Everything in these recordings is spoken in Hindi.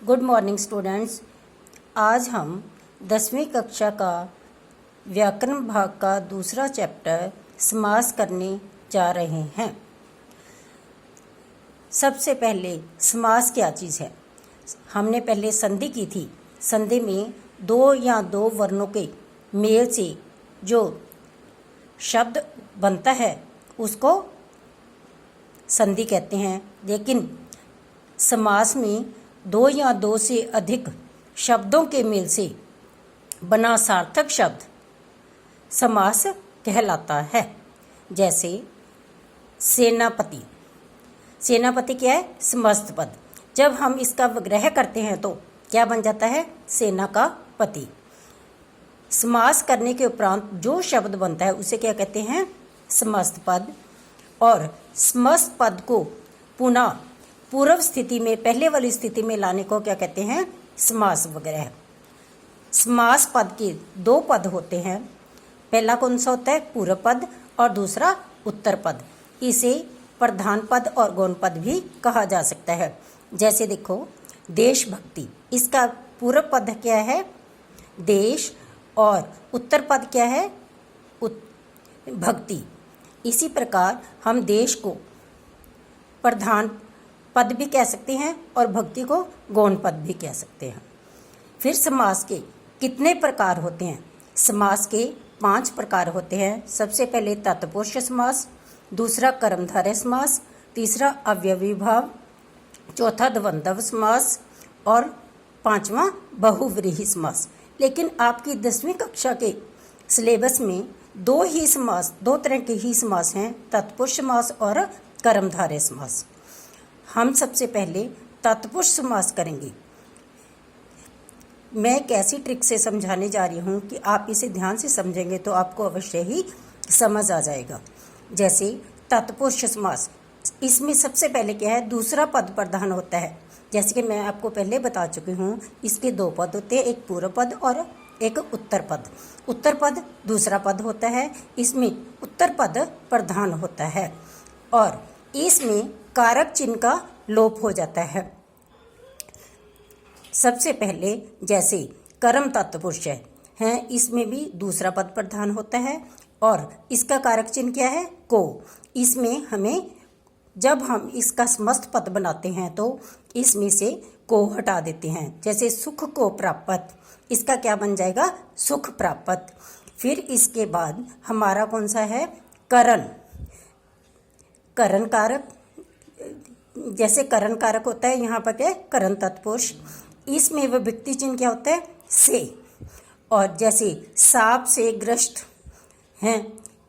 Good morning students. आज हम 10वीं कक्षा का व्याकरण भाग का दूसरा चैप्टर समास करने जा रहे हैं। सबसे पहले समास क्या चीज़ है। हमने पहले संधि की थी। संधि में दो या दो वर्णों के मेल से जो शब्द बनता है उसको संधि कहते हैं। लेकिन समास में दो या दो से अधिक शब्दों के मेल से बना सार्थक शब्द समास कहलाता है। जैसे सेनापति। सेनापति क्या है? समस्त पद। जब हम इसका विग्रह करते हैं तो क्या बन जाता है? सेना का पति। समास करने के उपरांत जो शब्द बनता है उसे क्या कहते हैं? समस्त पद। और समस्त पद को पुनः पूर्व स्थिति में, पहले वाली स्थिति में लाने को क्या कहते हैं? समास विग्रह। समास पद के दो पद होते हैं। पहला कौन सा होता है? पूर्व पद और दूसरा उत्तर पद। इसे प्रधान पद और गौण पद भी कहा जा सकता है। जैसे देखो, देशभक्ति, इसका पूर्व पद क्या है? देश, और उत्तर पद क्या है? भक्ति। इसी प्रकार हम देश को प्रधान पद भी कह सकते हैं और भक्ति को गौण पद भी कह सकते हैं। फिर समास के कितने प्रकार होते हैं? समास के 5 प्रकार होते हैं। सबसे पहले तत्पुरुष समास, दूसरा कर्मधारय समास, तीसरा अवयवी भाव, चौथा द्वंद्व समास और 5वां बहुव्रीहि समास। लेकिन आपकी 10वीं कक्षा के सिलेबस में दो तरह के ही समास हैं, तत्पुरुष समास और कर्मधारय समास। हम सबसे पहले तत्पुरुष समास करेंगे। मैं कैसी ट्रिक से समझाने जा रही हूँ कि आप इसे ध्यान से समझेंगे तो आपको अवश्य ही समझ आ जाएगा। जैसे तत्पुरुष समास, इसमें सबसे पहले क्या है? दूसरा पद प्रधान होता है। जैसे कि मैं आपको पहले बता चुकी हूँ, इसके 2 पद होते हैं, एक पूर्व पद और एक उत्तर पद। उत्तर पद दूसरा पद होता है, इसमें उत्तर पद प्रधान होता है और इसमें कारक चिन्ह का लोप हो जाता है। सबसे पहले जैसे कर्म तत्पुरुष है, इसमें भी दूसरा पद प्रधान होता है और इसका कारक चिन्ह क्या है? को। इसमें हमें, जब हम इसका समस्त पद बनाते हैं तो इसमें से को हटा देते हैं। जैसे सुख को प्राप्त, इसका क्या बन जाएगा? सुख प्राप्त। फिर इसके बाद हमारा कौन सा है? करण। करण कारक, जैसे करण कारक होता है, यहाँ पर क्या है? करण तत्पुरुष। इसमें विभक्ति चिन्ह क्या होता है? से। और जैसे सांप से ग्रस्त हैं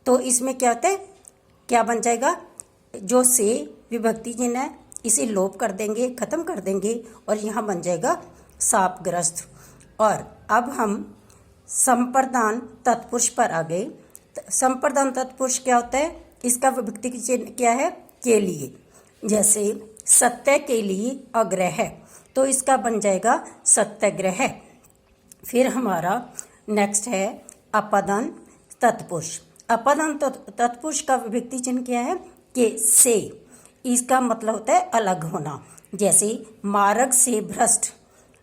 तो इसमें क्या होता है? क्या बन जाएगा? जो से विभक्ति चिन्ह है इसे लोप कर देंगे, खत्म कर देंगे और यहाँ बन जाएगा सांपग्रस्त। और अब हम संप्रदान तत्पुरुष पर आ गए। संप्रदान तत्पुरुष क्या होता है? इसका विभक्ति चिन्ह क्या है? के लिए। जैसे सत्य के लिए अग्रह, तो इसका बन जाएगा सत्याग्रह। फिर हमारा नेक्स्ट है अपादान तत्पुरुष। अपादान तत्पुरुष का विभक्ति चिन्ह क्या है? के से। इसका मतलब होता है अलग होना। जैसे मार्ग से भ्रष्ट,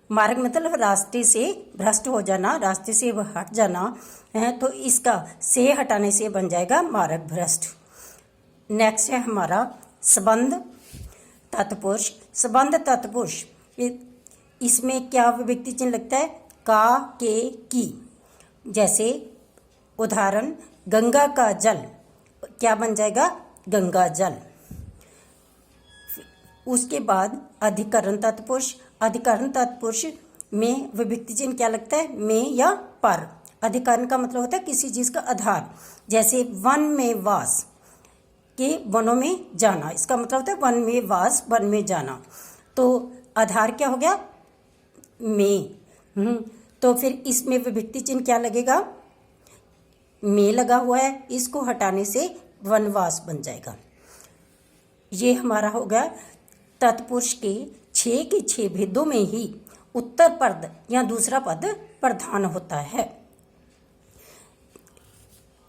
मार्ग मतलब रास्ते से भ्रष्ट हो जाना, रास्ते से हट जाना है, तो इसका से हटाने से बन जाएगा मार्ग भ्रष्ट। नेक्स्ट है हमारा संबंध तत्पुरुष। संबंध तत्पुरुष, इसमें क्या विभक्ति चिन्ह लगता है? का, के, की। जैसे उदाहरण, गंगा का जल, क्या बन जाएगा? गंगा जल। उसके बाद अधिकरण तत्पुरुष। अधिकरण तत्पुरुष में विभक्ति चिन्ह क्या लगता है? में या पर। अधिकरण का मतलब होता है किसी चीज़ का आधार। जैसे वन में वास, के वनों में जाना, इसका मतलब होता है वन में वास, वन में जाना। तो आधार क्या हो गया? में। तो फिर इसमें विभक्ति चिन्ह क्या लगेगा? में लगा हुआ है, इसको हटाने से वनवास बन जाएगा। ये हमारा हो गया तत्पुरुष के 6 के 6 भेदों में ही उत्तर पद या दूसरा पद प्रधान होता है।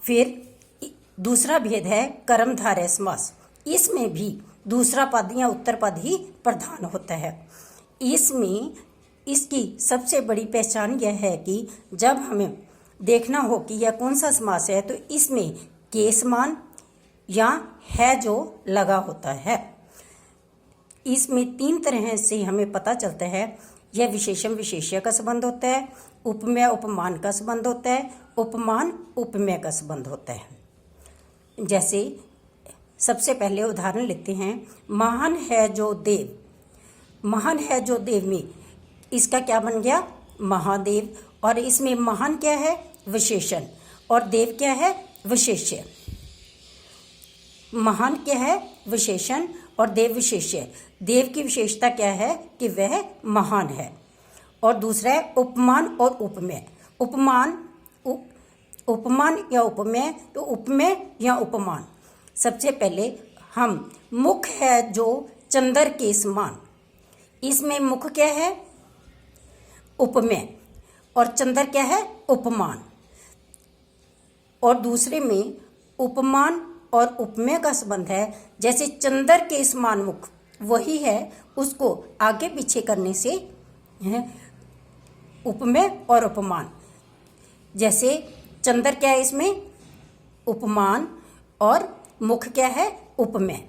फिर दूसरा भेद है कर्मधारय समास। इसमें भी दूसरा पद या उत्तर पद ही प्रधान होता है। इसमें इसकी सबसे बड़ी पहचान यह है कि जब हमें देखना हो कि यह कौन सा समास है तो इसमें के समान या है जो लगा होता है। इसमें 3 तरह से हमें पता चलता है। यह विशेषण विशेष्य का संबंध होता है, उपमेय उपमान का संबंध होता है, उपमान उपमेय का संबंध होता है। जैसे सबसे पहले उदाहरण लेते हैं, महान है जो देव। महान है जो देव में इसका क्या बन गया, महादेव। और इसमें महान क्या है, विशेषण, और देव क्या है, विशेष्य। महान क्या है, विशेषण, और देव विशेष्य। देव की विशेषता क्या है कि वह महान है। और दूसरा है उपमान और उपमेय। उपमान या उपमेय, तो उपमेय या उपमान। सबसे पहले हम मुख है जो चंद्र के समान, इसमें मुख क्या है, उपमेय, और चंद्र क्या है, उपमान। और दूसरे में उपमान और उपमेय का संबंध है। जैसे चंद्र के समान मुख वही है, उसको आगे पीछे करने से है उपमेय और उपमान। जैसे चंद्र क्या है, इसमें उपमान, और मुख क्या है, उपमेय।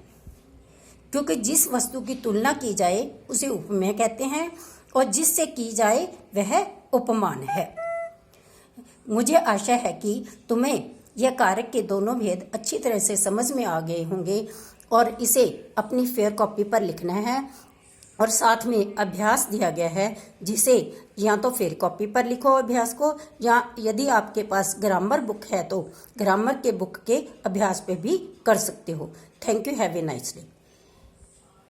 क्योंकि जिस वस्तु की तुलना की जाए उसे उपमेय कहते हैं, और जिससे की जाए वह उपमान है। मुझे आशा है कि तुम्हें यह कारक के दोनों भेद अच्छी तरह से समझ में आ गए होंगे, और इसे अपनी फेयर कॉपी पर लिखना है। और साथ में अभ्यास दिया गया है, जिसे या तो फेयर कॉपी पर लिखो अभ्यास को, या यदि आपके पास ग्रामर बुक है तो ग्रामर के बुक के अभ्यास पे भी कर सकते हो। Thank you, have a nice day.